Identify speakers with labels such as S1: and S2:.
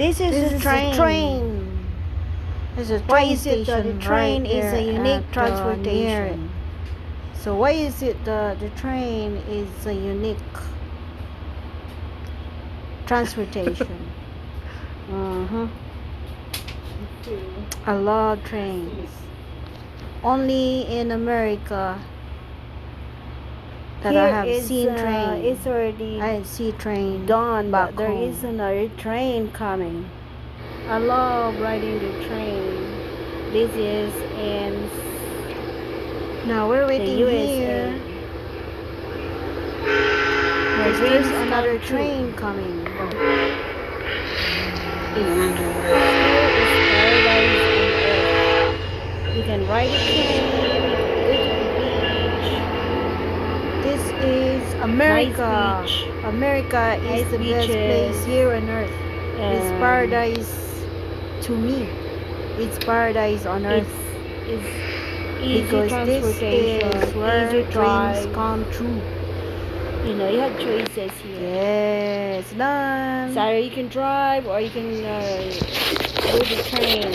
S1: This is
S2: This
S1: a
S2: is
S1: train.
S2: a train. There's a
S1: Why
S2: train
S1: is it that
S2: station
S1: the train
S2: right
S1: is a
S2: there
S1: unique
S2: at,
S1: transportation?
S2: So why is it the train is a unique transportation? I love trains. Only in America that I have seen train.
S1: It's already
S2: I see train
S1: dawn,
S2: back
S1: but there
S2: home.
S1: is another train coming. I love riding the train. This is in
S2: Now we're
S1: the
S2: waiting
S1: USA.
S2: here.
S1: My
S2: There's
S1: dreams
S2: another
S1: come true.
S2: train coming.
S1: Here is paradise on earth. You can ride a train, go to the beach.
S2: This is America.
S1: Nice beach.
S2: America is
S1: Nice
S2: the best
S1: beaches.
S2: place here on earth. It's paradise to me. It's paradise on earth.
S1: It's easy
S2: Because this
S1: transportation,
S2: is where
S1: easy
S2: dreams
S1: drive.
S2: come true.
S1: You know, you have choices here.
S2: Yes, done.
S1: So either you can drive or you can go to train.